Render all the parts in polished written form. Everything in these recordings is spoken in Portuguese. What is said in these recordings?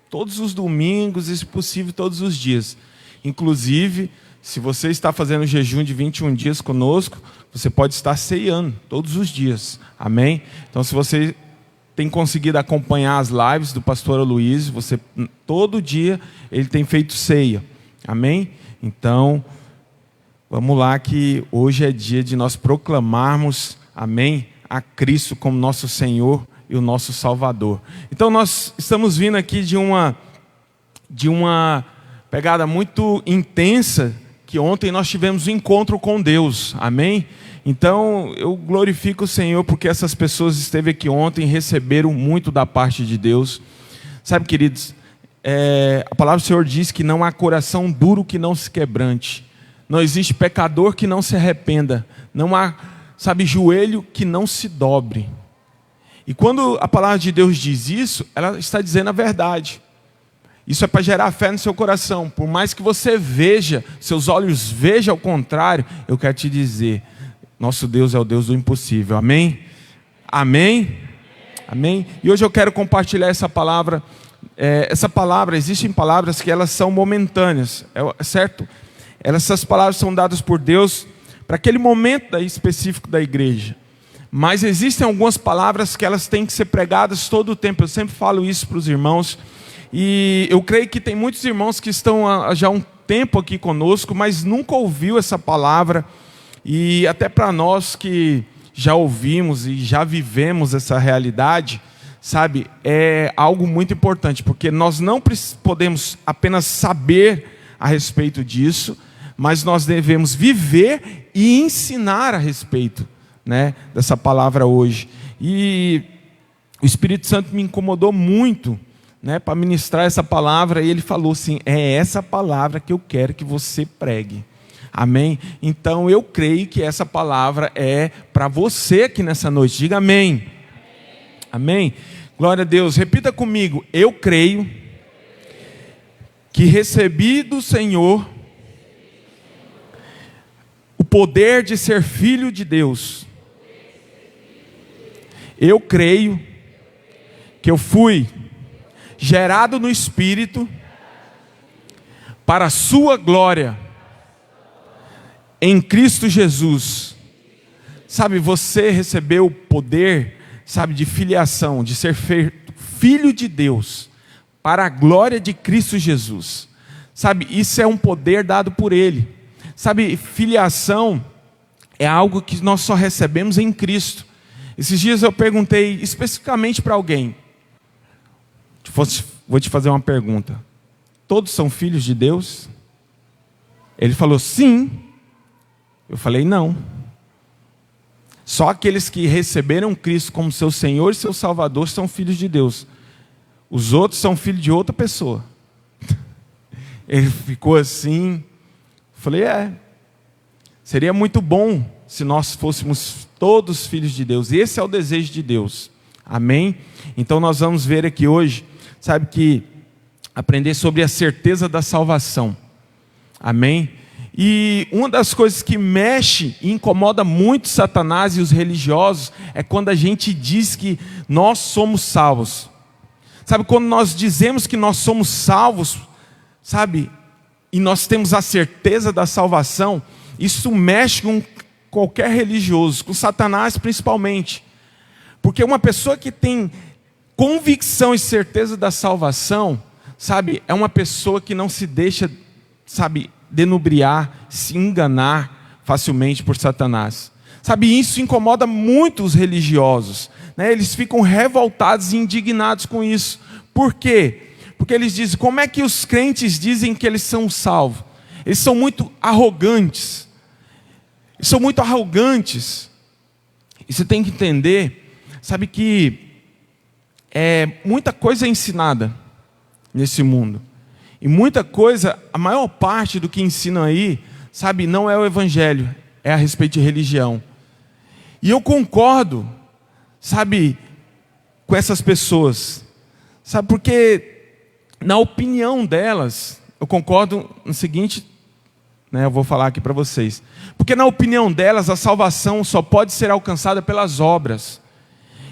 todos os domingos e, se possível, todos os dias. Inclusive, se você está fazendo jejum de 21 dias conosco, você pode estar ceando todos os dias. Amém? Então, se você tem conseguido acompanhar as lives do pastor Aloysio, você todo dia ele tem feito ceia. Amém? Então, vamos lá, que hoje é dia de nós proclamarmos, amém, a Cristo como nosso Senhor e o nosso Salvador. Então nós estamos vindo aqui de uma pegada muito intensa, que ontem nós tivemos um encontro com Deus, amém? Então eu glorifico o Senhor porque essas pessoas esteve aqui ontem e receberam muito da parte de Deus. Sabe, queridos, a palavra do Senhor diz que não há coração duro que não se quebrante. Não existe pecador que não se arrependa. Não há, sabe, joelho que não se dobre. E quando a palavra de Deus diz isso, ela está dizendo a verdade. Isso é para gerar fé no seu coração. Por mais que você veja, seus olhos vejam ao contrário, eu quero te dizer, nosso Deus é o Deus do impossível. Amém? Amém? Amém? E hoje eu quero compartilhar essa palavra. Existem palavras que elas são momentâneas, certo? Essas palavras são dadas por Deus para aquele momento específico da igreja. Mas existem algumas palavras que elas têm que ser pregadas todo o tempo. Eu sempre falo isso para os irmãos. E eu creio que tem muitos irmãos que estão já há um tempo aqui conosco, mas nunca ouviu essa palavra. E até para nós que já ouvimos e já vivemos essa realidade, sabe, é algo muito importante. Porque nós não podemos apenas saber a respeito disso, mas nós devemos viver e ensinar a respeito, né, dessa palavra hoje. E o Espírito Santo me incomodou muito, né, para ministrar essa palavra, e ele falou assim: é essa palavra que eu quero que você pregue. Amém? Então eu creio que essa palavra é para você aqui nessa noite. Diga amém. Amém? Glória a Deus. Repita comigo: eu creio que recebi do Senhor o poder de ser filho de Deus. Eu creio que eu fui gerado no Espírito para a sua glória em Cristo Jesus. Sabe, você recebeu o poder, sabe, de filiação, de ser filho de Deus para a glória de Cristo Jesus. Sabe, isso é um poder dado por Ele. Sabe, filiação é algo que nós só recebemos em Cristo. Esses dias eu perguntei especificamente para alguém. Vou te fazer uma pergunta. Todos são filhos de Deus? Ele falou sim. Eu falei não. Só aqueles que receberam Cristo como seu Senhor e seu Salvador são filhos de Deus. Os outros são filhos de outra pessoa. Ele ficou assim. Eu falei, seria muito bom se nós fôssemos todos filhos de Deus. Esse é o desejo de Deus. Amém? Então nós vamos ver aqui hoje, sabe, que aprender sobre a certeza da salvação. Amém? E uma das coisas que mexe e incomoda muito Satanás e os religiosos é quando a gente diz que nós somos salvos. Sabe, quando nós dizemos que nós somos salvos, sabe, e nós temos a certeza da salvação, isso mexe com qualquer religioso, com Satanás principalmente. Porque uma pessoa que tem convicção e certeza da salvação, sabe, é uma pessoa que não se deixa, sabe, denubriar, se enganar facilmente por Satanás. Sabe, isso incomoda muito os religiosos, né? Eles ficam revoltados e indignados com isso. Por quê? Porque eles dizem, como é que os crentes dizem que eles são salvos? Eles são muito arrogantes. Eles são muito arrogantes. E você tem que entender, sabe, que muita coisa é ensinada nesse mundo. E muita coisa, a maior parte do que ensinam aí, sabe, não é o evangelho, é a respeito de religião. E eu concordo, sabe, com essas pessoas. Sabe, porque na opinião delas, eu concordo no seguinte, né, eu vou falar aqui para vocês. Porque na opinião delas, a salvação só pode ser alcançada pelas obras.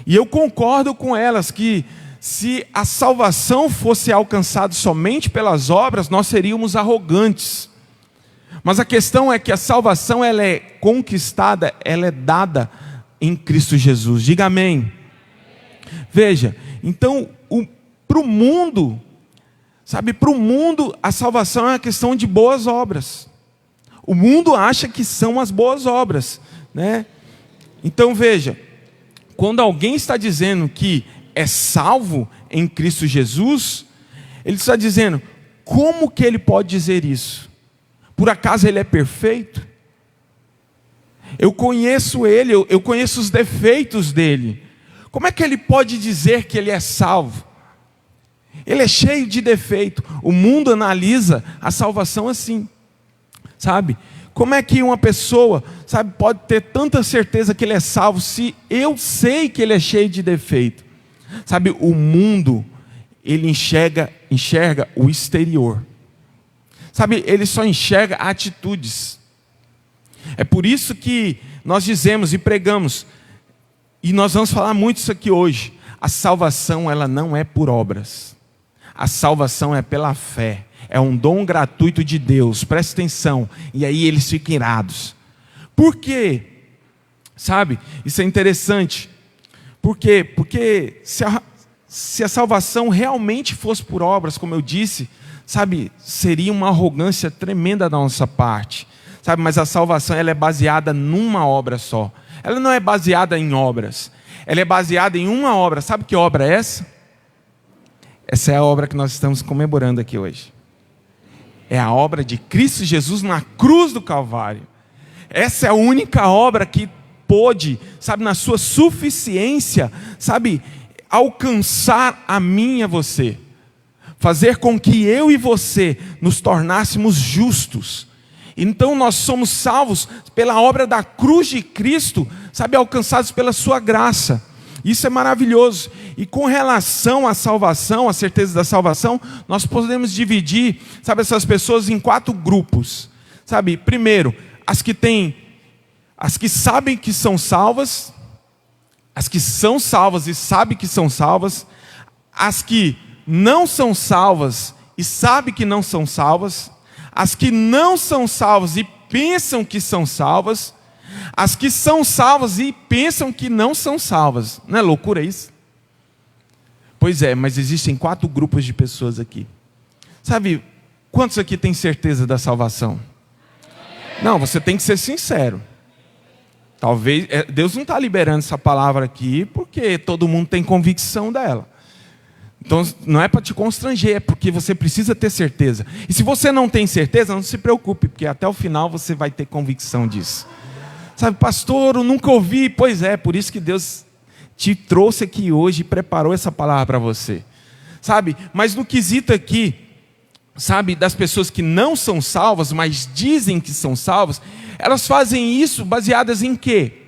E eu concordo com elas que, se a salvação fosse alcançada somente pelas obras, nós seríamos arrogantes. Mas a questão é que a salvação ela é conquistada, ela é dada em Cristo Jesus. Diga amém. Veja, então, para o mundo, para o mundo a salvação é uma questão de boas obras. O mundo acha que são as boas obras, né? Então veja, quando alguém está dizendo que é salvo em Cristo Jesus, ele está dizendo, como que ele pode dizer isso? Por acaso ele é perfeito? Eu conheço ele, eu conheço os defeitos dele. Como é que ele pode dizer que ele é salvo? Ele é cheio de defeito. O mundo analisa a salvação assim, sabe? Como é que uma pessoa, pode ter tanta certeza que ele é salvo se eu sei que ele é cheio de defeito? O mundo, ele enxerga o exterior. Ele só enxerga atitudes. É por isso que nós dizemos e pregamos, e nós vamos falar muito isso aqui hoje, a salvação ela não é por obras. A salvação é pela fé. É um dom gratuito de Deus, presta atenção. E aí eles ficam irados. Por quê? Isso é interessante. Por quê? Porque se a salvação realmente fosse por obras, como eu disse, seria uma arrogância tremenda da nossa parte. Mas a salvação ela é baseada numa obra só. Ela não é baseada em obras. Ela é baseada em uma obra. Sabe que obra é essa? Essa é a obra que nós estamos comemorando aqui hoje. É a obra de Cristo Jesus na cruz do Calvário. Essa é a única obra que pôde, na sua suficiência, alcançar a mim e a você. Fazer com que eu e você nos tornássemos justos. Então nós somos salvos pela obra da cruz de Cristo, alcançados pela sua graça. Isso é maravilhoso. E com relação à salvação, à certeza da salvação, nós podemos dividir, essas pessoas em 4 grupos. Primeiro, as que sabem que são salvas, as que são salvas e sabem que são salvas, as que não são salvas e sabem que não são salvas, as que não são salvas e pensam que são salvas, as que são salvas e pensam que não são salvas. Não é loucura isso? Pois é, mas existem 4 grupos de pessoas aqui. Quantos aqui têm certeza da salvação? Não, você tem que ser sincero. Talvez, Deus não está liberando essa palavra aqui porque todo mundo tem convicção dela. Então não é para te constranger, é porque você precisa ter certeza. E se você não tem certeza, não se preocupe, porque até o final você vai ter convicção disso. Pastor, eu nunca ouvi. Pois é, por isso que Deus te trouxe aqui hoje e preparou essa palavra para você. Mas no quesito aqui, das pessoas que não são salvas, mas dizem que são salvas, elas fazem isso baseadas em quê?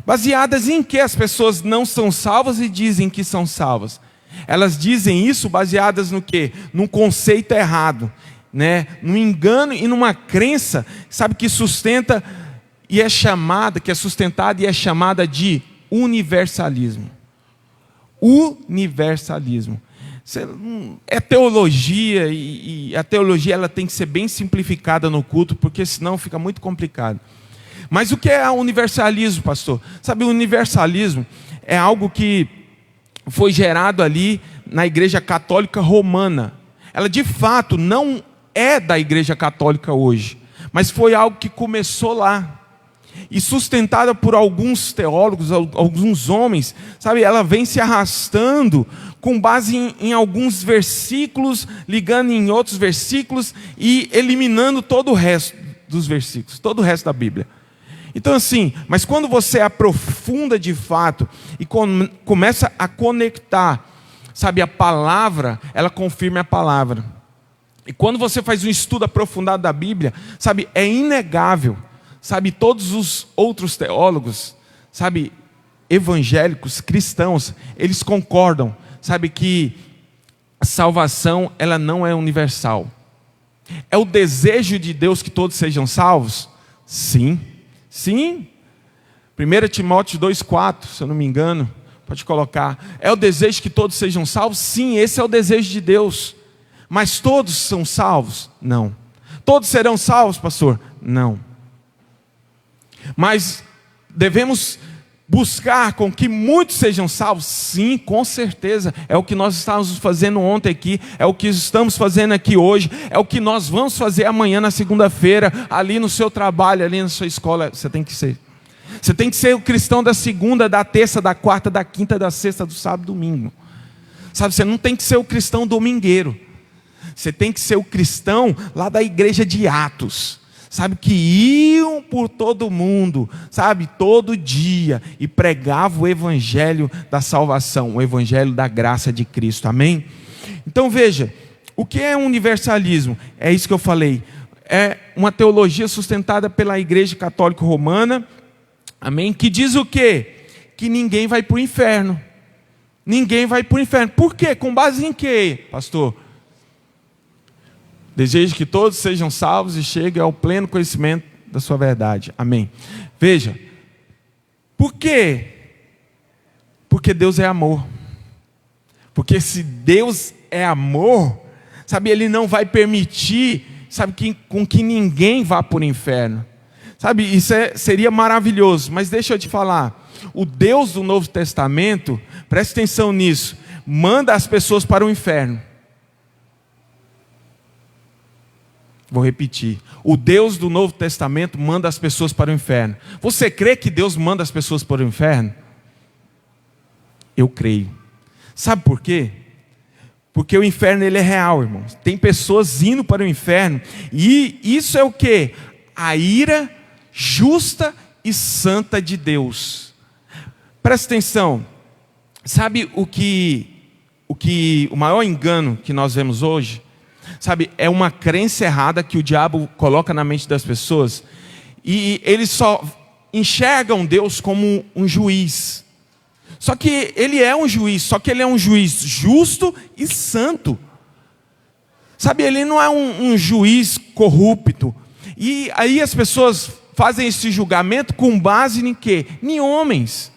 Baseadas em que as pessoas não são salvas e dizem que são salvas? Elas dizem isso baseadas no quê? Num conceito errado, num engano e numa crença, que sustenta e é sustentada e é chamada de universalismo. Universalismo. É teologia e a teologia ela tem que ser bem simplificada no culto, porque senão fica muito complicado. Mas o que é o universalismo, pastor? O universalismo é algo que foi gerado ali na Igreja Católica Romana. Ela de fato não é da Igreja Católica hoje, mas foi algo que começou lá. E sustentada por alguns teólogos, alguns homens, ela vem se arrastando com base em alguns versículos, ligando em outros versículos e eliminando todo o resto dos versículos, todo o resto da Bíblia. Então mas quando você aprofunda de fato e começa a conectar, a palavra, ela confirma a palavra. E quando você faz um estudo aprofundado da Bíblia, é inegável. Todos os outros teólogos, evangélicos, cristãos, eles concordam, que a salvação, ela não é universal. É o desejo de Deus que todos sejam salvos? Sim. 1 Timóteo 2,4, se eu não me engano, o Pode colocar. É o desejo que todos sejam salvos? Sim, esse é o desejo de Deus. Mas todos são salvos? Não. Todos serão salvos, pastor? Não. Mas devemos buscar com que muitos sejam salvos? Sim, com certeza. É o que nós estávamos fazendo ontem aqui, é o que estamos fazendo aqui hoje, é o que nós vamos fazer amanhã na segunda-feira, ali no seu trabalho, ali na sua escola. Você tem que ser. Você tem que ser o cristão da segunda, da terça, da quarta, da quinta, da sexta, do sábado, domingo. Sabe, você não tem que ser o cristão domingueiro. Você tem que ser o cristão lá da igreja de Atos. Sabe, que iam por todo mundo, sabe, todo dia, e pregavam o evangelho da salvação, o evangelho da graça de Cristo, amém? Então veja, o que é universalismo? É isso que eu falei, é uma teologia sustentada pela Igreja Católica Romana, amém? Que diz o quê? Que ninguém vai para o inferno, ninguém vai para o inferno. Por quê? Com base em quê, pastor? Desejo que todos sejam salvos e cheguem ao pleno conhecimento da sua verdade. Amém. Veja, por quê? Porque Deus é amor. Porque se Deus é amor, sabe, Ele não vai permitir, sabe, com que ninguém vá para o inferno. Sabe, isso seria maravilhoso, mas deixa eu te falar, o Deus do Novo Testamento, preste atenção nisso, manda as pessoas para o inferno. Vou repetir. O Deus do Novo Testamento manda as pessoas para o inferno. Você crê que Deus manda as pessoas para o inferno? Eu creio. Sabe por quê? Porque o inferno ele é real, irmãos. Tem pessoas indo para o inferno. E isso é o quê? A ira justa e santa de Deus. Presta atenção. Sabe o maior engano que nós vemos hoje? Sabe, é uma crença errada que o diabo coloca na mente das pessoas, e eles só enxergam Deus como um juiz. Só que ele é um juiz, só que ele é um juiz justo e santo. Sabe, ele não é um juiz corrupto. E aí as pessoas fazem esse julgamento com base em quê? Em homens.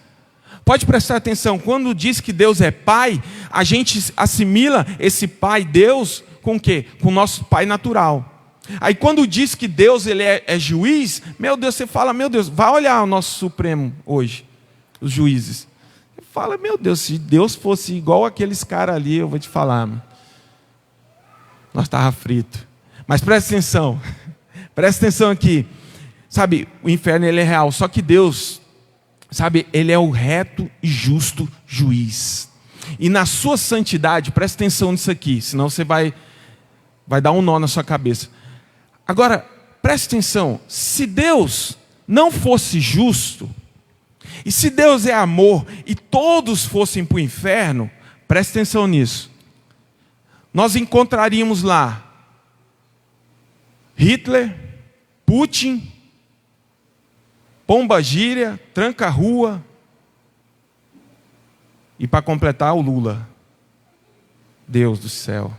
Pode prestar atenção, quando diz que Deus é pai, a gente assimila esse pai, Deus, com o quê? Com o nosso pai natural. Aí quando diz que Deus ele é juiz, meu Deus, você fala, meu Deus, vai olhar o nosso Supremo hoje, os juízes. Você fala, meu Deus, se Deus fosse igual aqueles caras ali, eu vou te falar, nós estávamos fritos. Mas presta atenção aqui. Sabe, o inferno ele é real, só que Deus, sabe, ele é o reto e justo juiz. E na sua santidade, presta atenção nisso aqui, senão você vai dar um nó na sua cabeça. Agora, presta atenção, se Deus não fosse justo, e se Deus é amor, e todos fossem para o inferno, presta atenção nisso, nós encontraríamos lá Hitler, Putin, Pomba-Gíria, Tranca-Rua, e para completar o Lula. Deus do céu.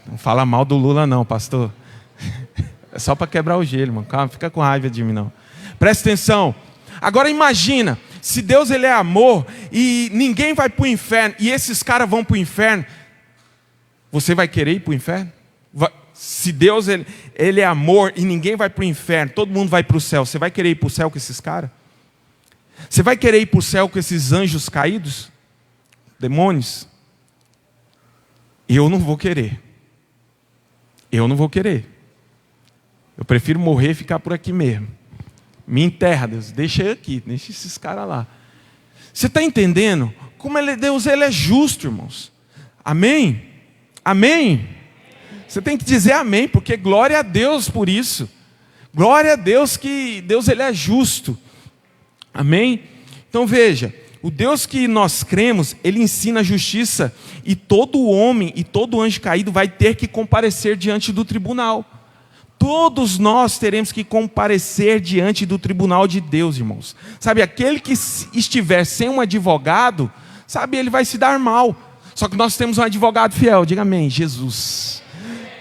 Não fala mal do Lula não, pastor. É só para quebrar o gelo, mano. Calma, fica com raiva de mim não. Presta atenção. Agora imagina, se Deus ele é amor e ninguém vai para o inferno e esses caras vão para o inferno, você vai querer ir para o inferno? Se Deus ele é amor e ninguém vai para o inferno, todo mundo vai para o céu, você vai querer ir para o céu com esses caras? Você vai querer ir para o céu com esses anjos caídos? Demônios? Eu não vou querer. Eu não vou querer. Eu prefiro morrer e ficar por aqui mesmo. Me enterra, Deus. Deixa eu aqui. Deixa esses caras lá. Você está entendendo? Como Deus ele é justo, irmãos. Amém? Amém? Você tem que dizer amém, porque glória a Deus por isso. Glória a Deus que Deus ele é justo. Amém? Então veja, o Deus que nós cremos, Ele ensina a justiça, e todo homem e todo anjo caído vai ter que comparecer diante do tribunal. Todos nós teremos que comparecer diante do tribunal de Deus, irmãos. Sabe, aquele que estiver sem um advogado, sabe, ele vai se dar mal. Só que nós temos um advogado fiel, diga amém, Jesus.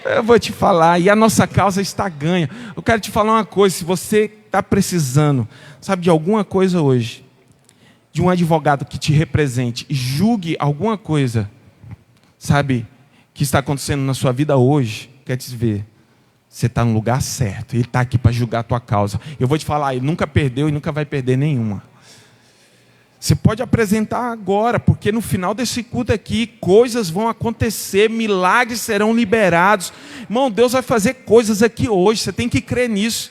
Eu vou te falar, e a nossa causa está ganha. Eu quero te falar uma coisa, se você está precisando, sabe, de alguma coisa hoje, de um advogado que te represente e julgue alguma coisa, sabe, que está acontecendo na sua vida hoje, quer dizer, você está no lugar certo. Ele está aqui para julgar a tua causa. Eu vou te falar, ele nunca perdeu e nunca vai perder nenhuma. Você pode apresentar agora, porque no final desse culto aqui, coisas vão acontecer, milagres serão liberados. Irmão, Deus vai fazer coisas aqui hoje, você tem que crer nisso.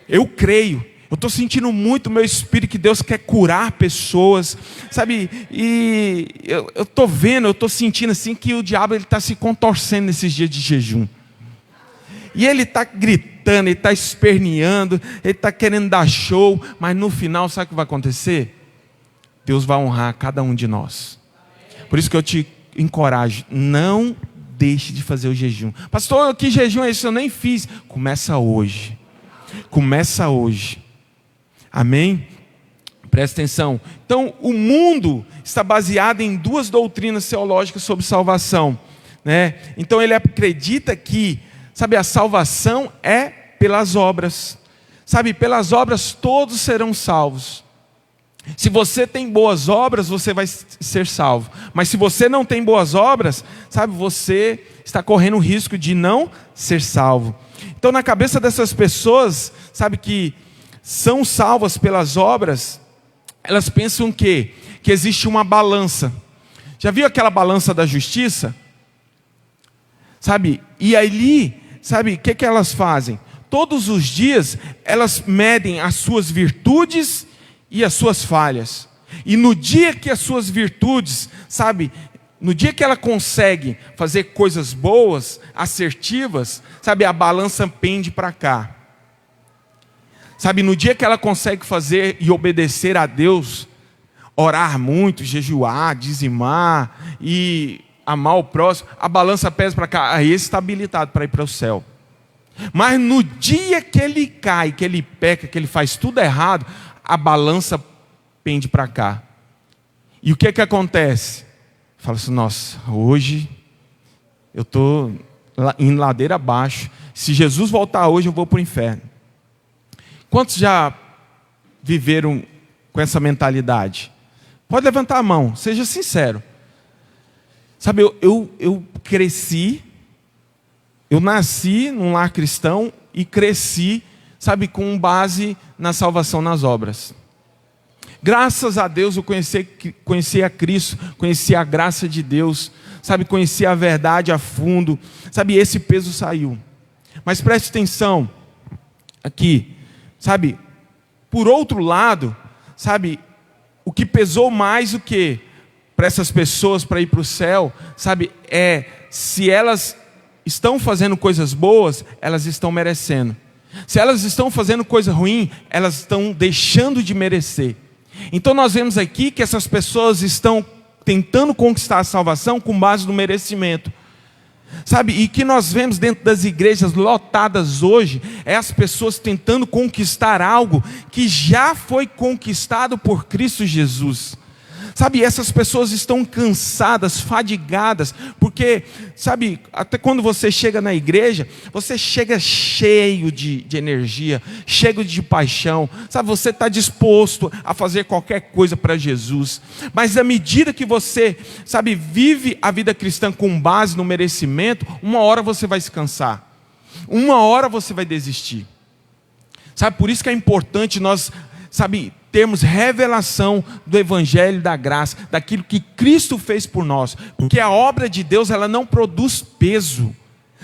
Eu creio. Eu estou sentindo muito no meu espírito que Deus quer curar pessoas, sabe? E eu estou vendo, eu estou sentindo assim que o diabo está se contorcendo nesses dias de jejum. E ele está gritando, ele está esperneando, ele está querendo dar show, mas no final, sabe o que vai acontecer? Deus vai honrar cada um de nós. Por isso que eu te encorajo, não deixe de fazer o jejum. Pastor, que jejum é esse? Eu nem fiz. Começa hoje. Começa hoje. Amém? Presta atenção. Então, o mundo está baseado em duas doutrinas teológicas sobre salvação, né? Então, ele acredita que, sabe, a salvação é pelas obras. Sabe, pelas obras todos serão salvos. Se você tem boas obras, você vai ser salvo. Mas se você não tem boas obras, sabe, você está correndo o risco de não ser salvo. Então, na cabeça dessas pessoas, sabe, que são salvas pelas obras, elas pensam que existe uma balança. Já viu aquela balança da justiça? Sabe, e ali, sabe, o que elas fazem? Todos os dias, elas medem as suas virtudes e as suas falhas. E no dia que as suas virtudes, sabe, no dia que ela consegue fazer coisas boas, assertivas, sabe, a balança pende para cá. Sabe, no dia que ela consegue fazer e obedecer a Deus, orar muito, jejuar, dizimar e amar o próximo, a balança pesa para cá, aí esse está habilitado para ir para o céu. Mas no dia que ele cai, que ele peca, que ele faz tudo errado, a balança pende para cá. E o que acontece? Fala assim, nossa, hoje eu estou em ladeira abaixo. Se Jesus voltar hoje, eu vou para o inferno. Quantos já viveram com essa mentalidade? Pode levantar a mão, seja sincero. Sabe, eu cresci, eu nasci num lar cristão e cresci, sabe, com base na salvação nas obras. Graças a Deus eu conheci a Cristo, conheci a graça de Deus, sabe, conheci a verdade a fundo, sabe, esse peso saiu. Mas preste atenção aqui, sabe, por outro lado, sabe, o que pesou mais o que para essas pessoas para ir para o céu, sabe, é se elas estão fazendo coisas boas, elas estão merecendo. Se elas estão fazendo coisa ruim, elas estão deixando de merecer. Então nós vemos aqui que essas pessoas estão tentando conquistar a salvação com base no merecimento. Sabe, e que nós vemos dentro das igrejas lotadas hoje, é as pessoas tentando conquistar algo que já foi conquistado por Cristo Jesus. Sabe, essas pessoas estão cansadas, fadigadas, porque, sabe, até quando você chega na igreja, você chega cheio de energia, cheio de paixão, sabe, você está disposto a fazer qualquer coisa para Jesus, mas à medida que você, sabe, vive a vida cristã com base no merecimento, uma hora você vai se cansar, uma hora você vai desistir, sabe, por isso que é importante nós, sabe, termos revelação do Evangelho da graça, daquilo que Cristo fez por nós, porque a obra de Deus, ela não produz peso,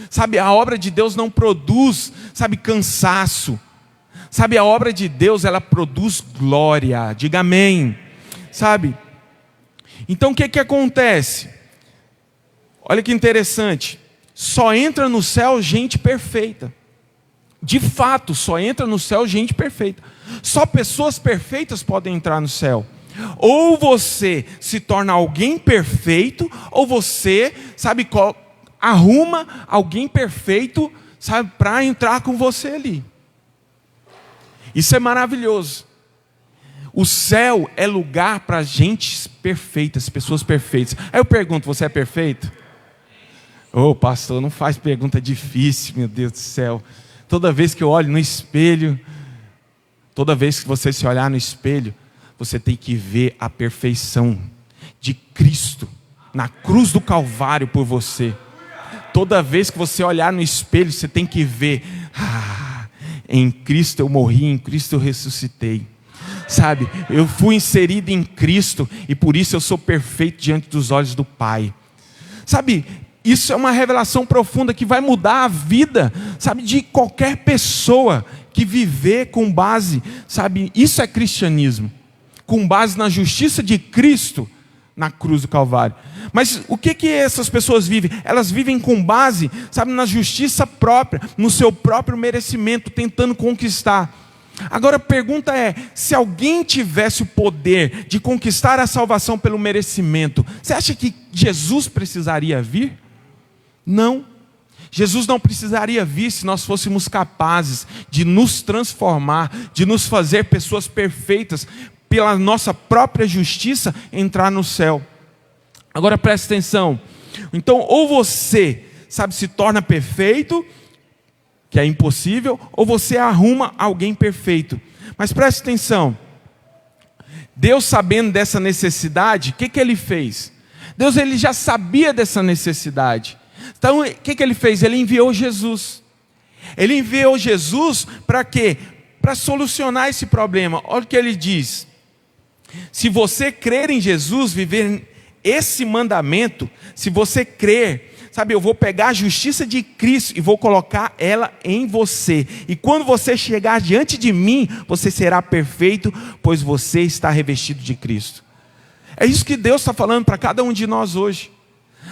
sabe, a obra de Deus não produz, sabe, cansaço, sabe, a obra de Deus, ela produz glória, diga amém, sabe, então o que acontece? Olha que interessante, só entra no céu gente perfeita, de fato, só entra no céu gente perfeita. Só pessoas perfeitas podem entrar no céu. Ou você se torna alguém perfeito, ou você, sabe, arruma alguém perfeito, sabe, para entrar com você ali. Isso é maravilhoso. O céu é lugar para gente perfeitas, pessoas perfeitas. Aí eu pergunto, você é perfeito? Ô, pastor, não faz pergunta difícil, meu Deus do céu. Toda vez que eu olho no espelho, toda vez que você se olhar no espelho, você tem que ver a perfeição de Cristo na cruz do Calvário por você. Toda vez que você olhar no espelho, você tem que ver, em Cristo eu morri, em Cristo eu ressuscitei. Sabe, eu fui inserido em Cristo e por isso eu sou perfeito diante dos olhos do Pai. Sabe, isso é uma revelação profunda que vai mudar a vida, sabe, de qualquer pessoa que viver com base, sabe, isso é cristianismo, com base na justiça de Cristo na cruz do Calvário. Mas o que essas pessoas vivem? Elas vivem com base, sabe, na justiça própria, no seu próprio merecimento, tentando conquistar. Agora a pergunta é, se alguém tivesse o poder de conquistar a salvação pelo merecimento, você acha que Jesus precisaria vir? Não. Jesus não precisaria vir se nós fôssemos capazes de nos transformar, de nos fazer pessoas perfeitas, pela nossa própria justiça, entrar no céu. Agora preste atenção. Então, ou você, sabe, se torna perfeito, que é impossível, ou você arruma alguém perfeito. Mas preste atenção. Deus, sabendo dessa necessidade, o que ele fez? Deus, ele já sabia dessa necessidade. Então, o que ele fez? Ele enviou Jesus. Ele enviou Jesus para quê? Para solucionar esse problema. Olha o que ele diz. Se você crer em Jesus, viver esse mandamento, se você crer, sabe, eu vou pegar a justiça de Cristo e vou colocar ela em você. E quando você chegar diante de mim, você será perfeito, pois você está revestido de Cristo. É isso que Deus está falando para cada um de nós hoje.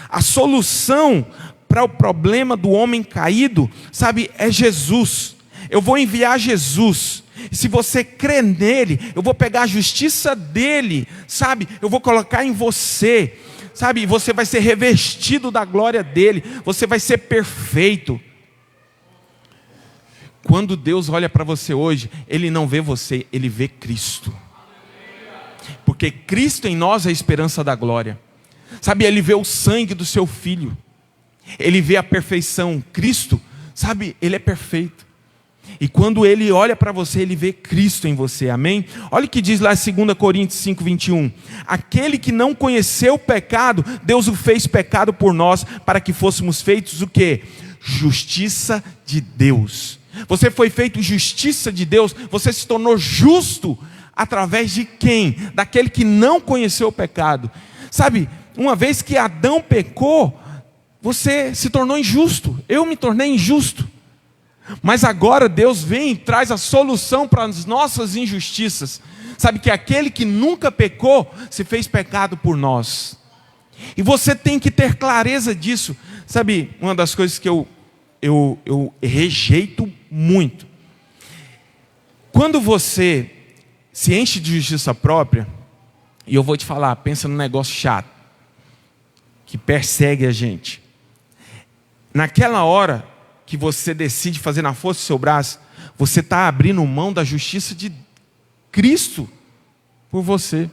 A solução para o problema do homem caído, sabe, é Jesus. Eu vou enviar Jesus. E se você crê nele, eu vou pegar a justiça dele, sabe, eu vou colocar em você, sabe, e você vai ser revestido da glória dele, você vai ser perfeito. Quando Deus olha para você hoje, ele não vê você, ele vê Cristo. Porque Cristo em nós é a esperança da glória. Sabe, ele vê o sangue do seu filho, ele vê a perfeição. Cristo, sabe, ele é perfeito. E quando ele olha para você, ele vê Cristo em você, amém? Olha o que diz lá em 2 Coríntios 5, 21. Aquele que não conheceu o pecado, Deus o fez pecado por nós, para que fôssemos feitos o quê? Justiça de Deus. Você foi feito justiça de Deus, você se tornou justo, através de quem? Daquele que não conheceu o pecado. Sabe, uma vez que Adão pecou, você se tornou injusto, eu me tornei injusto. Mas agora Deus vem e traz a solução para as nossas injustiças. Sabe que aquele que nunca pecou, se fez pecado por nós. E você tem que ter clareza disso. Sabe, uma das coisas que eu rejeito muito. Quando você se enche de justiça própria, e eu vou te falar, pensa num negócio chato, que persegue a gente. Naquela hora que você decide fazer na força do seu braço, você está abrindo mão da justiça de Cristo por você.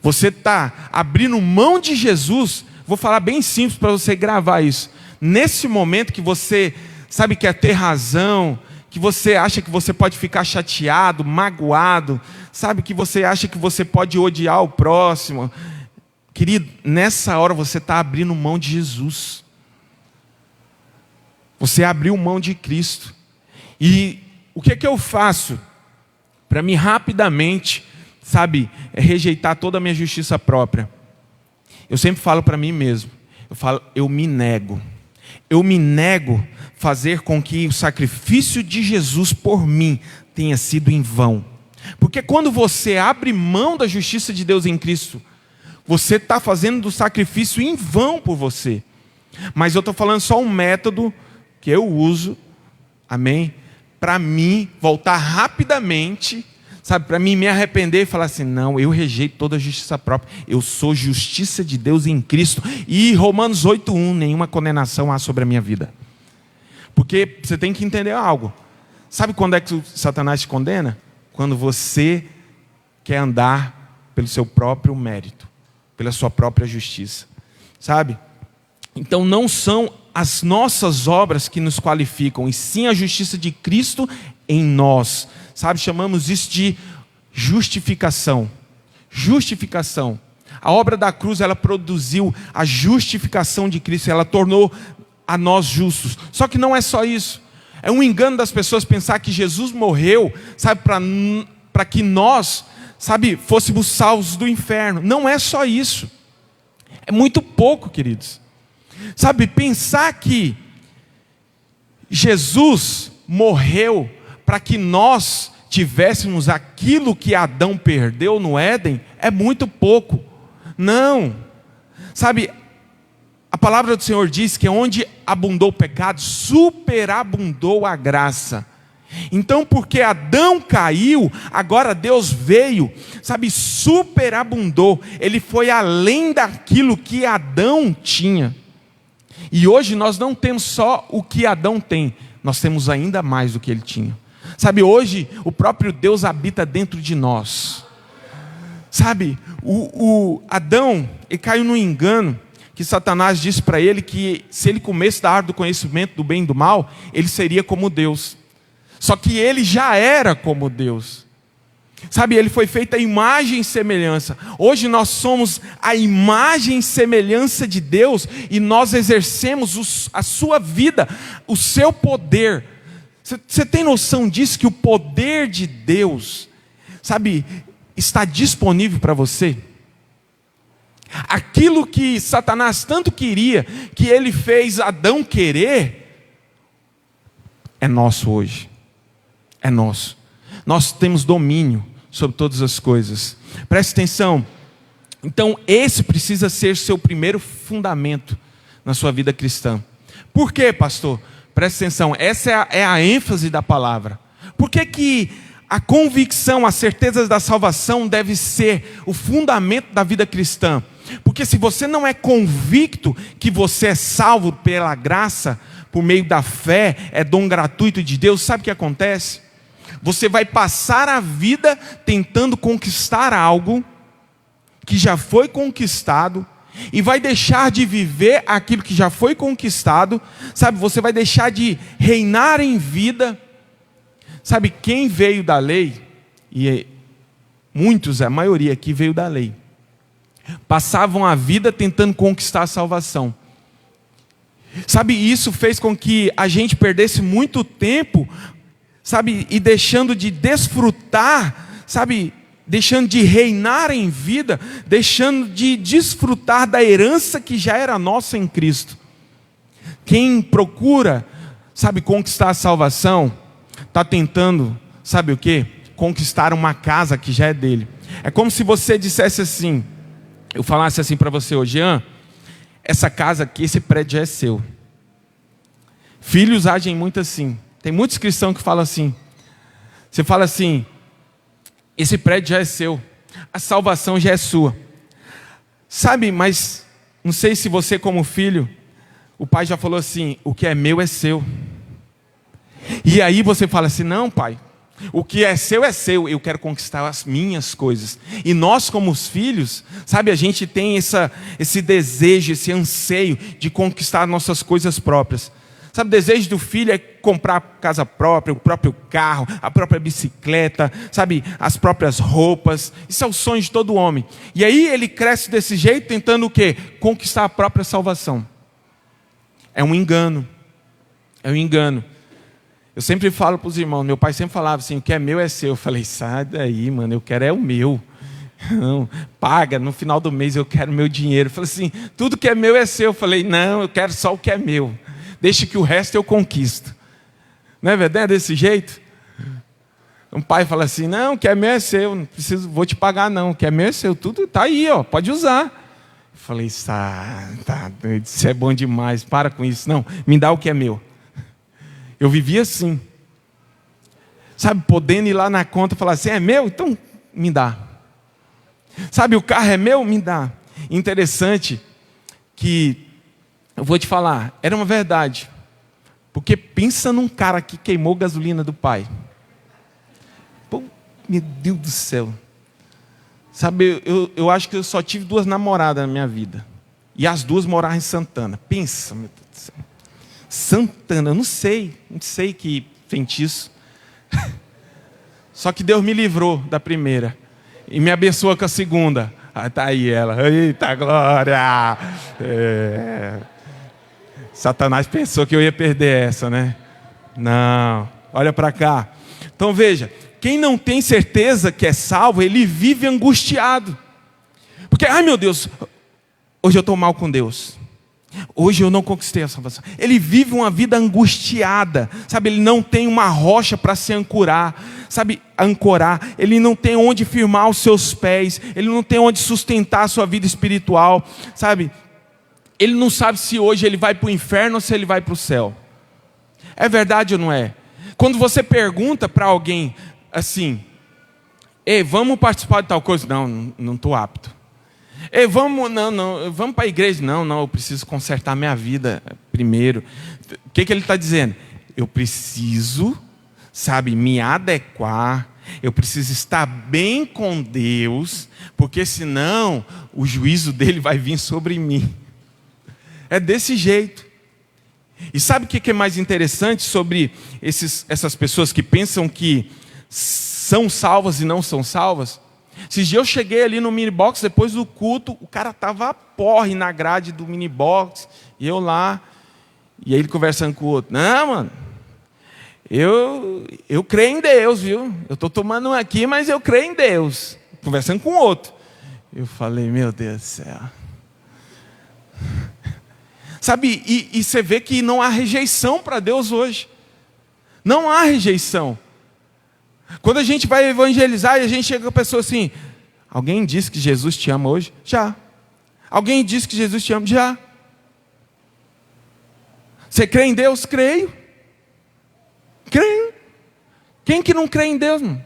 Você está abrindo mão de Jesus. Vou falar bem simples para você gravar isso. Nesse momento que você sabe que quer ter razão, que você acha que você pode ficar chateado, magoado, sabe que você acha que você pode odiar o próximo. Querido, nessa hora você está abrindo mão de Jesus. Você abriu mão de Cristo. E o que eu faço para mim rapidamente, sabe, rejeitar toda a minha justiça própria? Eu sempre falo para mim mesmo, eu me nego. Eu me nego fazer com que o sacrifício de Jesus por mim tenha sido em vão. Porque quando você abre mão da justiça de Deus em Cristo, você está fazendo do sacrifício em vão por você. Mas eu estou falando só um método que eu uso, amém? Para mim voltar rapidamente, sabe? Para mim me arrepender e falar assim, não, eu rejeito toda a justiça própria. Eu sou justiça de Deus em Cristo. E Romanos 8:1, nenhuma condenação há sobre a minha vida. Porque você tem que entender algo. Sabe quando é que o Satanás te condena? Quando você quer andar pelo seu próprio mérito, pela sua própria justiça. Sabe? Então não são as nossas obras que nos qualificam, e sim a justiça de Cristo em nós. Sabe, chamamos isso de justificação. Justificação. A obra da cruz, ela produziu a justificação de Cristo, ela tornou a nós justos. Só que não é só isso. É um engano das pessoas pensar que Jesus morreu, sabe, para que nós, sabe, fôssemos salvos do inferno. Não é só isso. É muito pouco, queridos. Sabe, pensar que Jesus morreu para que nós tivéssemos aquilo que Adão perdeu no Éden, é muito pouco. Não. Sabe, a palavra do Senhor diz que onde abundou o pecado, superabundou a graça. Então, porque Adão caiu, agora Deus veio, sabe, superabundou. Ele foi além daquilo que Adão tinha. E hoje nós não temos só o que Adão tem, nós temos ainda mais do que ele tinha. Sabe, hoje o próprio Deus habita dentro de nós. Sabe, o Adão, ele caiu no engano, que Satanás disse para ele que se ele comesse da árvore do conhecimento do bem e do mal, ele seria como Deus. Só que ele já era como Deus. Sabe, ele foi feito à imagem e semelhança. Hoje nós somos a imagem e semelhança de Deus, e nós exercemos a sua vida, o seu poder. Você tem noção disso, que o poder de Deus, sabe, está disponível para você? Aquilo que Satanás tanto queria, que ele fez Adão querer, é nosso hoje. É nosso. Nós temos domínio sobre todas as coisas. Preste atenção. Então, esse precisa ser seu primeiro fundamento na sua vida cristã. Por quê, pastor? Preste atenção. Essa é a ênfase da palavra. Por que a convicção, a certeza da salvação deve ser o fundamento da vida cristã? Porque se você não é convicto que você é salvo pela graça, por meio da fé, é dom gratuito de Deus, sabe o que acontece? Você vai passar a vida tentando conquistar algo que já foi conquistado, e vai deixar de viver aquilo que já foi conquistado. Sabe, você vai deixar de reinar em vida. Sabe, quem veio da lei, e muitos, a maioria aqui veio da lei, passavam a vida tentando conquistar a salvação. Sabe, isso fez com que a gente perdesse muito tempo, sabe, e deixando de desfrutar, sabe, deixando de reinar em vida, deixando de desfrutar da herança que já era nossa em Cristo. Quem procura, sabe, conquistar a salvação, está tentando, sabe o quê? Conquistar uma casa que já é dele. É como se você dissesse assim, eu falasse assim para você hoje: Jean, essa casa aqui, esse prédio já é seu. Filhos agem muito assim. Tem muitos cristãos que falam assim. Você fala assim: esse prédio já é seu, a salvação já é sua. Sabe, mas não sei se você como filho, o pai já falou assim: o que é meu é seu. E aí você fala assim: não, pai, o que é seu, eu quero conquistar as minhas coisas. E nós como os filhos, sabe, a gente tem esse desejo, esse anseio de conquistar nossas coisas próprias. Sabe, o desejo do filho é comprar casa própria, o próprio carro, a própria bicicleta, sabe, as próprias roupas. Isso é o sonho de todo homem. E aí ele cresce desse jeito, tentando o quê? Conquistar a própria salvação. É um engano. É um engano. Eu sempre falo para os irmãos, meu pai sempre falava assim: o que é meu é seu. Eu falei: sai daí, mano, eu quero é o meu. Não, paga, no final do mês eu quero o meu dinheiro. Eu falei assim: tudo que é meu é seu. Eu falei: não, eu quero só o que é meu. Deixa que o resto eu conquisto. Não é verdade? Desse jeito? Um pai fala assim: não, o que é meu é seu, não preciso, vou te pagar não, o que é meu é seu, tudo está aí, ó, pode usar. Eu falei: tá, isso é bom demais, para com isso, não, me dá o que é meu. Eu vivia assim, sabe, podendo ir lá na conta e falar assim: é meu? Então me dá. Sabe, o carro é meu? Me dá. Interessante que, eu vou te falar, era uma verdade. Porque pensa num cara que queimou gasolina do pai. Pô, meu Deus do céu. Sabe, eu acho que eu só tive 2 namoradas na minha vida. E as 2 moravam em Santana. Pensa, meu Deus do céu. Santana, eu não sei que feitiço. Só que Deus me livrou da primeira e me abençoa com a segunda. Tá aí ela. Eita glória! Satanás pensou que eu ia perder essa, né? Não. Olha para cá. Então veja, quem não tem certeza que é salvo, ele vive angustiado. Porque, ai meu Deus, hoje eu estou mal com Deus. Hoje eu não conquistei a salvação. Ele vive uma vida angustiada, sabe? Ele não tem uma rocha para se ancorar, sabe? Ancorar. Ele não tem onde firmar os seus pés. Ele não tem onde sustentar a sua vida espiritual, sabe? Ele não sabe se hoje ele vai para o inferno ou se ele vai para o céu. É verdade ou não é? Quando você pergunta para alguém assim: ei, vamos participar de tal coisa? Não estou apto. Ei, vamos para a igreja? Não, eu preciso consertar minha vida primeiro. O que ele está dizendo? Eu preciso, sabe, me adequar. Eu preciso estar bem com Deus, porque senão o juízo dele vai vir sobre mim. É desse jeito. E sabe o que é mais interessante sobre essas pessoas que pensam que são salvas e não são salvas? Esses dias eu cheguei ali no minibox, depois do culto, o cara estava a porre na grade do minibox, e eu lá, e ele conversando com o outro. Não, mano, eu creio em Deus, viu? Eu estou tomando um aqui, mas eu creio em Deus. Conversando com o outro. Eu falei, meu Deus do céu. Sabe, e você vê que não há rejeição para Deus hoje. Não há rejeição. Quando a gente vai evangelizar e a gente chega com a pessoa assim: alguém disse que Jesus te ama hoje? Já. Alguém disse que Jesus te ama? Já. Você crê em Deus? Creio. Creio. Quem que não crê em Deus, mano?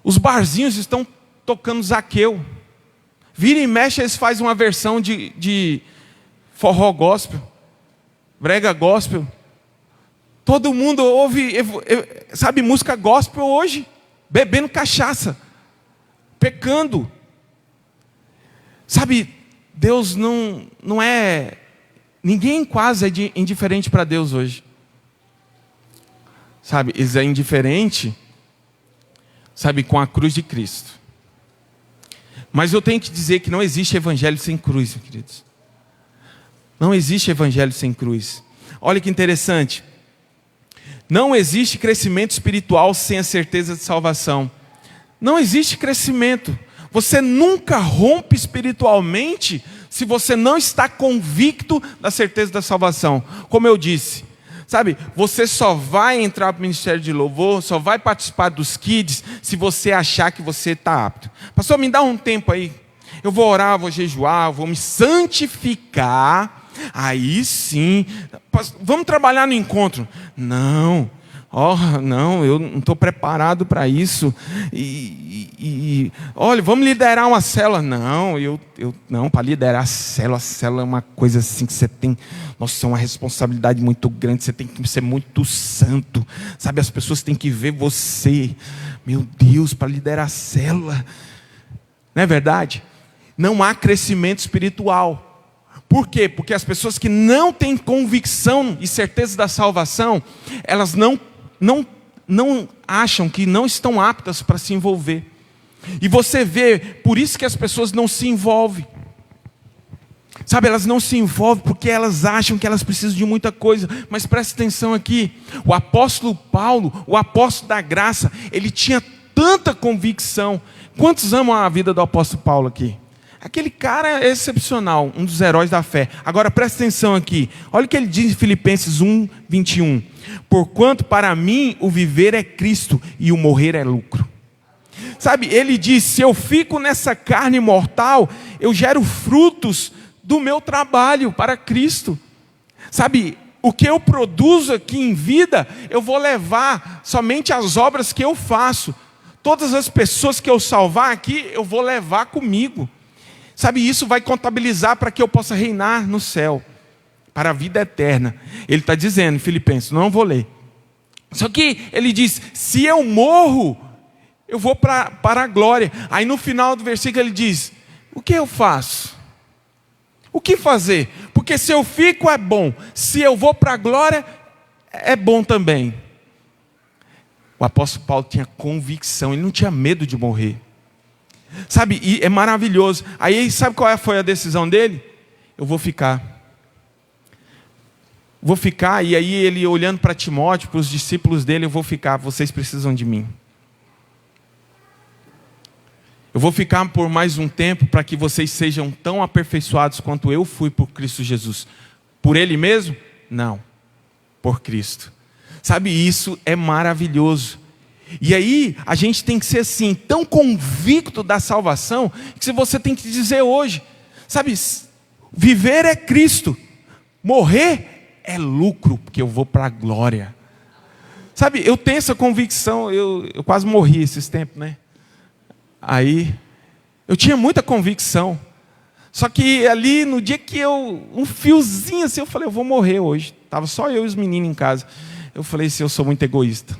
Os barzinhos estão tocando Zaqueu. Vira e mexe, eles fazem uma versão de forró gospel, brega gospel. Todo mundo ouve, sabe, música gospel hoje, bebendo cachaça, pecando. Sabe, Deus não é, ninguém quase é indiferente para Deus hoje. Sabe, eles é indiferente, sabe, com a cruz de Cristo. Mas eu tenho que dizer que não existe evangelho sem cruz, queridos. Não existe evangelho sem cruz. Olha que interessante. Não existe crescimento espiritual sem a certeza de salvação. Não existe crescimento. Você nunca rompe espiritualmente se você não está convicto da certeza da salvação. Como eu disse, sabe, você só vai entrar para o ministério de louvor, só vai participar dos kids, se você achar que você está apto. Pastor, me dá um tempo aí. Eu vou orar, vou jejuar, vou me santificar. Aí sim, vamos trabalhar no encontro. Não, não, eu não estou preparado para isso. Olha, vamos liderar uma célula. Não, para liderar a célula é uma coisa assim que você tem, nossa, é uma responsabilidade muito grande, você tem que ser muito santo, sabe, as pessoas têm que ver você, meu Deus, para liderar a célula. Não é verdade? Não há crescimento espiritual. Por quê? Porque as pessoas que não têm convicção e certeza da salvação, elas não acham que não estão aptas para se envolver. E você vê, por isso que as pessoas não se envolvem. Sabe, elas não se envolvem porque elas acham que elas precisam de muita coisa. Mas presta atenção aqui, o apóstolo Paulo, o apóstolo da graça, ele tinha tanta convicção. Quantos amam a vida do apóstolo Paulo aqui? Aquele cara é excepcional, um dos heróis da fé. Agora presta atenção aqui. Olha o que ele diz em Filipenses 1:21. Porquanto para mim o viver é Cristo e o morrer é lucro. Sabe, ele diz, se eu fico nessa carne mortal, eu gero frutos do meu trabalho para Cristo. Sabe, o que eu produzo aqui em vida, eu vou levar somente as obras que eu faço. Todas as pessoas que eu salvar aqui, eu vou levar comigo. Sabe, isso vai contabilizar para que eu possa reinar no céu, para a vida eterna. Ele está dizendo em Filipenses, não vou ler. Só que ele diz, se eu morro, eu vou para a glória. Aí no final do versículo ele diz, o que eu faço? O que fazer? Porque se eu fico é bom, se eu vou para a glória, é bom também. O apóstolo Paulo tinha convicção, ele não tinha medo de morrer. Sabe, e é maravilhoso. Aí sabe qual foi a decisão dele? Eu vou ficar. Vou ficar, e aí ele olhando para Timóteo, para os discípulos dele, eu vou ficar, vocês precisam de mim. Eu vou ficar por mais um tempo para que vocês sejam tão aperfeiçoados quanto eu fui por Cristo Jesus. Por Ele mesmo? Não. Por Cristo. Sabe, isso é maravilhoso. E aí, a gente tem que ser assim, tão convicto da salvação, que você tem que dizer hoje, sabe, viver é Cristo, morrer é lucro, porque eu vou para a glória. Sabe, eu tenho essa convicção, eu quase morri esses tempos, né? Aí, eu tinha muita convicção. Só que ali, no dia que um fiozinho assim, eu falei, eu vou morrer hoje. Estava só eu e os meninos em casa. Eu falei assim, eu sou muito egoísta.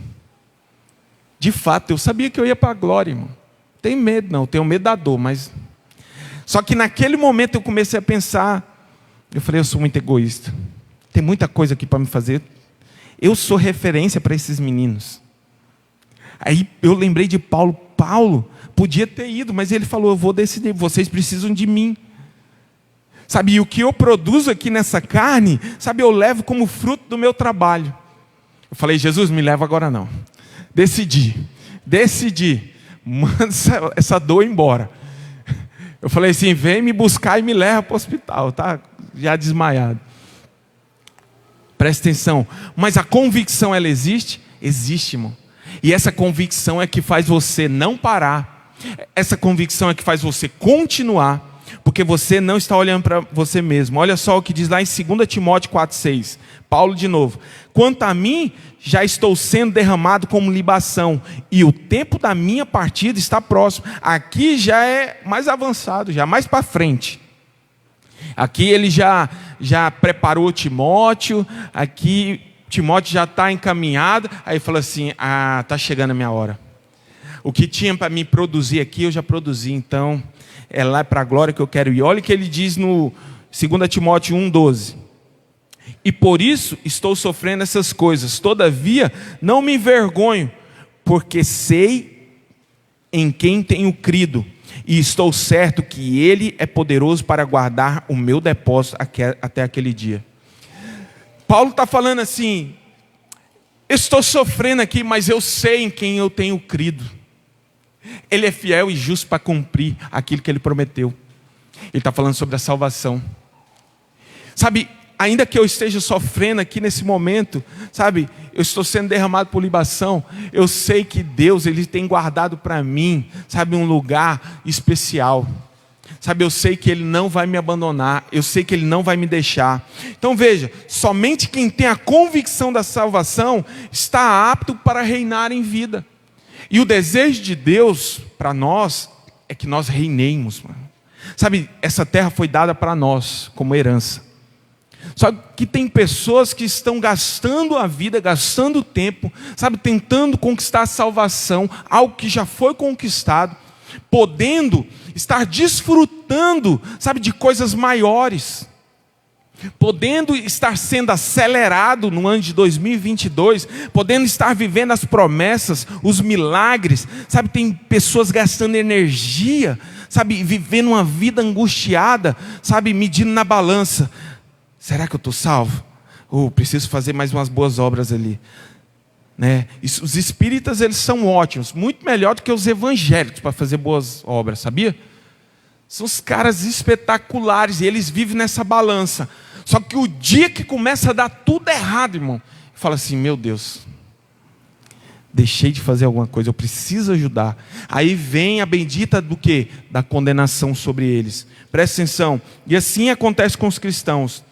De fato, eu sabia que eu ia para a glória, irmão. Não tenho medo não, tenho medo da dor, mas... Só que naquele momento eu comecei a pensar, eu falei, eu sou muito egoísta. Tem muita coisa aqui para me fazer. Eu sou referência para esses meninos. Aí eu lembrei de Paulo. Paulo podia ter ido, mas ele falou, eu vou decidir, vocês precisam de mim. Sabe, e o que eu produzo aqui nessa carne, sabe, eu levo como fruto do meu trabalho. Eu falei, Jesus, me leva agora não. Decidi. Manda essa dor embora. Eu falei assim, vem me buscar e me leva para o hospital, tá? Já desmaiado. Presta atenção. Mas a convicção, ela existe? Existe, irmão. E essa convicção é que faz você não parar. Essa convicção é que faz você continuar. Porque você não está olhando para você mesmo. Olha só o que diz lá em 2 Timóteo 4,6. Paulo de novo. Quanto a mim, já estou sendo derramado como libação. E o tempo da minha partida está próximo. Aqui já é mais avançado, já mais para frente. Aqui ele já preparou Timóteo. Aqui Timóteo já está encaminhado. Aí fala assim, está chegando a minha hora. O que tinha para me produzir aqui, eu já produzi. Então, é lá para a glória que eu quero ir. Olha o que ele diz no 2 Timóteo 1,12. E por isso estou sofrendo essas coisas. Todavia, não me envergonho, porque sei em quem tenho crido. E estou certo que Ele é poderoso para guardar o meu depósito até aquele dia. Paulo está falando assim, eu estou sofrendo aqui, mas eu sei em quem eu tenho crido. Ele é fiel e justo para cumprir aquilo que Ele prometeu. Ele está falando sobre a salvação. Sabe, ainda que eu esteja sofrendo aqui nesse momento, sabe, eu estou sendo derramado por libação, eu sei que Deus, Ele tem guardado para mim, sabe, um lugar especial. Sabe, eu sei que Ele não vai me abandonar, eu sei que Ele não vai me deixar. Então veja, somente quem tem a convicção da salvação está apto para reinar em vida. E o desejo de Deus para nós é que nós reinemos, mano. Sabe, essa terra foi dada para nós como herança. Só que tem pessoas que estão gastando a vida, gastando o tempo, sabe, tentando conquistar a salvação, algo que já foi conquistado, podendo estar desfrutando, sabe, de coisas maiores, podendo estar sendo acelerado no ano de 2022, podendo estar vivendo as promessas, os milagres, sabe, tem pessoas gastando energia, sabe, vivendo uma vida angustiada, sabe, medindo na balança, será que eu estou salvo? Preciso fazer mais umas boas obras ali. Né? Os espíritas, eles são ótimos, muito melhor do que os evangélicos para fazer boas obras, sabia? São os caras espetaculares e eles vivem nessa balança. Só que o dia que começa a dar tudo errado, irmão, fala assim, meu Deus, deixei de fazer alguma coisa, eu preciso ajudar. Aí vem a bendita do quê? Da condenação sobre eles. Presta atenção, e assim acontece com os cristãos.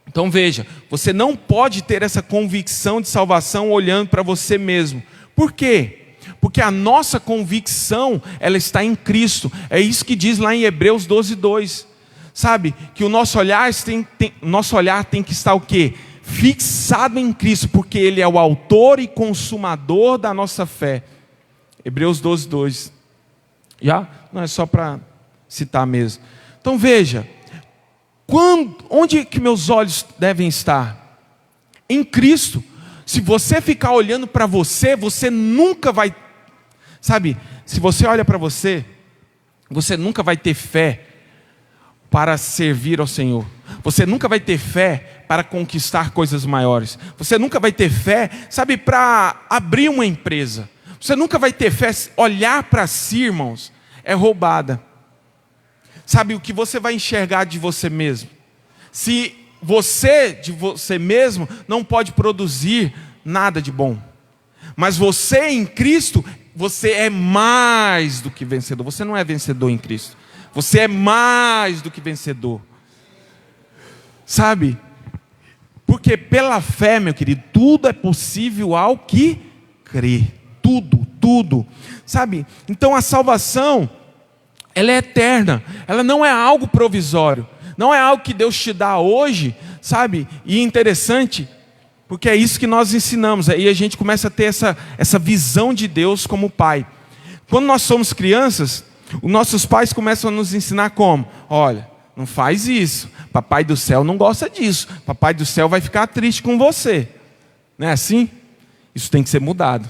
Então veja, você não pode ter essa convicção de salvação olhando para você mesmo. Por quê? Porque a nossa convicção, ela está em Cristo. É isso que diz lá em Hebreus 12:2. Sabe? Que o nosso olhar tem que estar o quê? Fixado em Cristo, porque Ele é o autor e consumador da nossa fé. Hebreus 12:2. Já? Não é só para citar mesmo. Então veja. Onde que meus olhos devem estar? Em Cristo. Se você ficar olhando para você, você nunca vai, sabe, se você olha para você, você nunca vai ter fé para servir ao Senhor. Você nunca vai ter fé para conquistar coisas maiores. Você nunca vai ter fé, sabe, para abrir uma empresa. Você nunca vai ter fé. Olhar para si, irmãos, é roubada. Sabe o que você vai enxergar de você mesmo? Se você, de você mesmo, não pode produzir nada de bom. Mas você em Cristo, você é mais do que vencedor. Você não é vencedor em Cristo. Você é mais do que vencedor. Sabe? Porque pela fé, meu querido, tudo é possível ao que crê. Tudo, tudo. Sabe? Então a salvação, ela é eterna. Ela não é algo provisório. Não é algo que Deus te dá hoje, sabe? E é interessante, porque é isso que nós ensinamos. Aí a gente começa a ter essa visão de Deus como Pai. Quando nós somos crianças, os nossos pais começam a nos ensinar como? Olha, não faz isso. Papai do céu não gosta disso. Papai do céu vai ficar triste com você. Não é assim? Isso tem que ser mudado.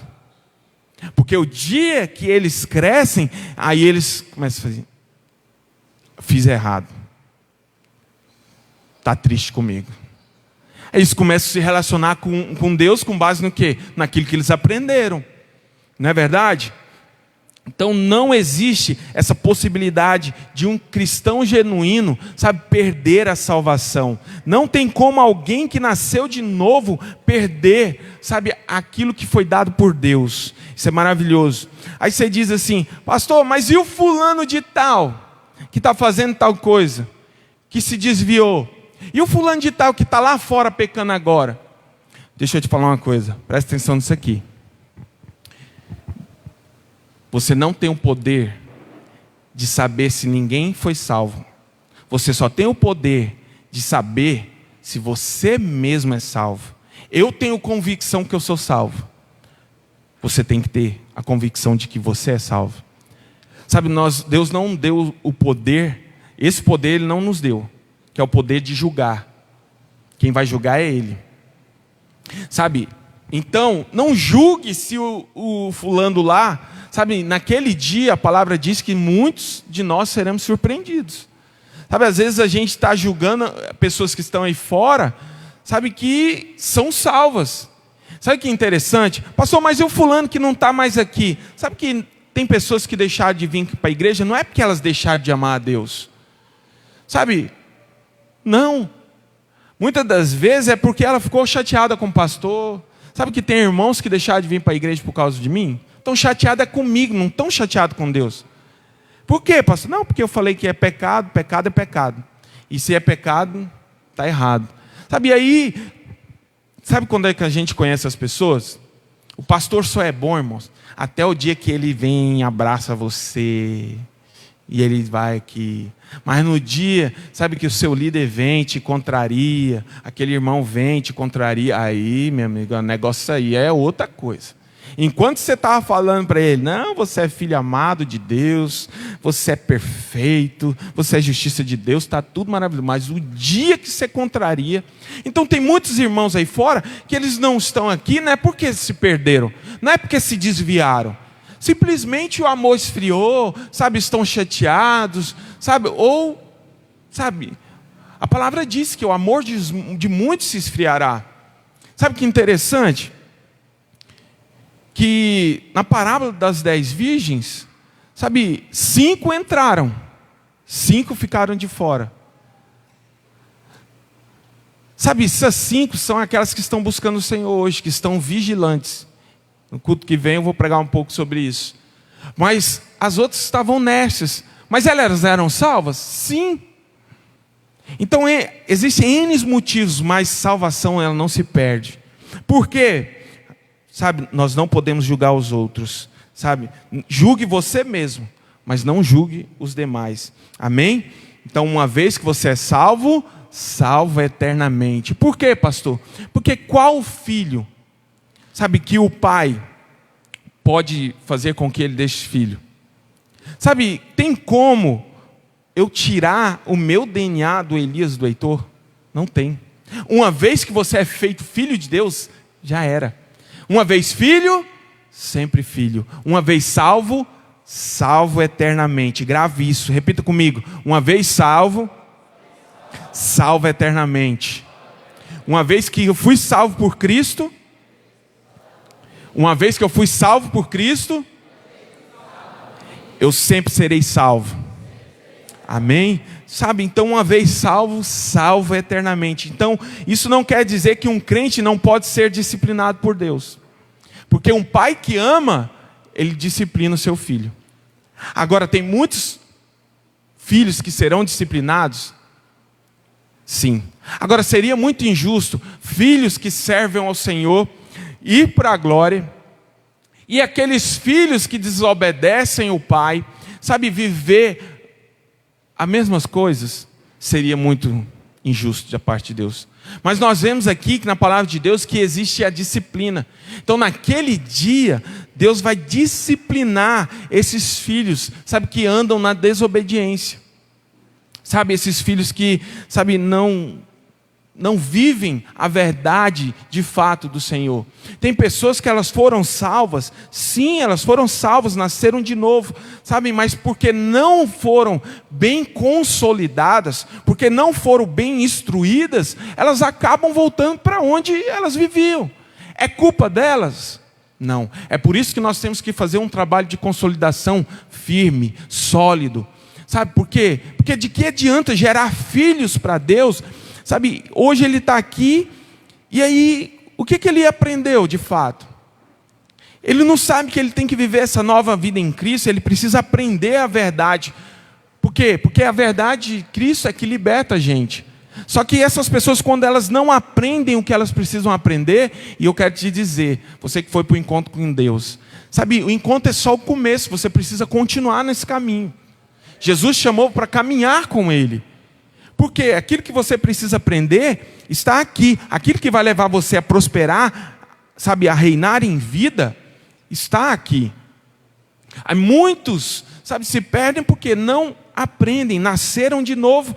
Porque o dia que eles crescem, aí eles começam a fazer: fiz errado. Está triste comigo. Eles começam a se relacionar com Deus com base no quê? Naquilo que eles aprenderam. Não é verdade? Então não existe essa possibilidade de um cristão genuíno, sabe, perder a salvação. Não tem como alguém que nasceu de novo perder, sabe, aquilo que foi dado por Deus. Isso é maravilhoso. Aí você diz assim: pastor, mas e o fulano de tal, que está fazendo tal coisa, que se desviou? E o fulano de tal que está lá fora pecando agora? Deixa eu te falar uma coisa, presta atenção nisso aqui. Você não tem o poder de saber se ninguém foi salvo. Você só tem o poder de saber se você mesmo é salvo. Eu tenho convicção que eu sou salvo. Você tem que ter a convicção de que você é salvo. Sabe, Deus não deu o poder, esse poder Ele não nos deu, que é o poder de julgar. Quem vai julgar é Ele. Sabe, então, não julgue se o fulano lá, sabe, naquele dia a palavra diz que muitos de nós seremos surpreendidos. Sabe, às vezes a gente está julgando pessoas que estão aí fora, sabe, que são salvas. Sabe o que é interessante? Pastor, mas e o fulano que não está mais aqui? Sabe que tem pessoas que deixaram de vir para a igreja, não é porque elas deixaram de amar a Deus. Sabe, não. Muitas das vezes é porque ela ficou chateada com o pastor. Sabe que tem irmãos que deixaram de vir para a igreja por causa de mim? Estão chateados comigo, não estão chateados com Deus. Por quê, pastor? Não, porque eu falei que é pecado, pecado é pecado. E se é pecado, está errado. Sabe, e aí, sabe quando é que a gente conhece as pessoas? O pastor só é bom, irmãos, até o dia que ele vem e abraça você. E ele vai aqui. Mas no dia, sabe, que o seu líder vem, te contraria, aquele irmão vem, te contraria, aí, meu amigo, o negócio aí é outra coisa. Enquanto você estava falando para ele: não, você é filho amado de Deus, você é perfeito, você é justiça de Deus, está tudo maravilhoso. Mas o dia que você contraria... Então tem muitos irmãos aí fora que eles não estão aqui, não é porque se perderam, não é porque se desviaram. Simplesmente o amor esfriou, sabe, estão chateados, sabe, ou, sabe, a palavra diz que o amor de muitos se esfriará. Sabe que interessante? Que na parábola das 10 virgens, sabe, 5 entraram, 5 ficaram de fora. Sabe, essas 5 são aquelas que estão buscando o Senhor hoje, que estão vigilantes. No culto que vem eu vou pregar um pouco sobre isso. Mas as outras estavam nércias. Mas elas eram salvas? Sim. Então existem N motivos, mas salvação ela não se perde. Por quê? Sabe, nós não podemos julgar os outros. Sabe, julgue você mesmo, mas não julgue os demais. Amém? Então, uma vez que você é salvo, salvo eternamente. Por quê, pastor? Porque qual filho, sabe, que o pai pode fazer com que ele deixe filho? Sabe, tem como eu tirar o meu DNA do Elias, do Heitor? Não tem. Uma vez que você é feito filho de Deus, Já era. Uma vez filho, sempre filho. Uma vez salvo, salvo eternamente. Grave isso, repita comigo. Uma vez salvo, salvo eternamente. Uma vez que eu fui salvo por Cristo, eu sempre serei salvo. Amém? Sabe, então uma vez salvo, salvo eternamente. Então, isso não quer dizer que um crente não pode ser disciplinado por Deus. Porque um pai que ama, ele disciplina o seu filho. Agora, tem muitos filhos que serão disciplinados? Sim. Agora, seria muito injusto filhos que servem ao Senhor ir para a glória e aqueles filhos que desobedecem o pai, sabe, viver as mesmas coisas. Seria muito injusto da parte de Deus. Mas nós vemos aqui que na palavra de Deus que existe a disciplina. Então naquele dia, Deus vai disciplinar esses filhos, sabe, que andam na desobediência. Sabe, esses filhos que, sabe, não vivem a verdade de fato do Senhor. Tem pessoas que elas foram salvas, sim, elas foram salvas, nasceram de novo, sabe, mas porque não foram bem consolidadas, porque não foram bem instruídas, elas acabam voltando para onde elas viviam. É culpa delas? Não. É por isso que nós temos que fazer um trabalho de consolidação firme, sólido. Sabe por quê? Porque de que adianta gerar filhos para Deus? Sabe, hoje ele está aqui, e aí, o que ele aprendeu de fato? Ele não sabe que ele tem que viver essa nova vida em Cristo, ele precisa aprender a verdade. Por quê? Porque a verdade de Cristo é que liberta a gente. Só que essas pessoas, quando elas não aprendem o que elas precisam aprender, e eu quero te dizer, você que foi para o encontro com Deus, sabe, o encontro é só o começo, você precisa continuar nesse caminho. Jesus chamou para caminhar com Ele. Porque aquilo que você precisa aprender está aqui. Aquilo que vai levar você a prosperar, sabe, a reinar em vida, está aqui. Aí muitos, sabe, se perdem porque não aprendem, nasceram de novo,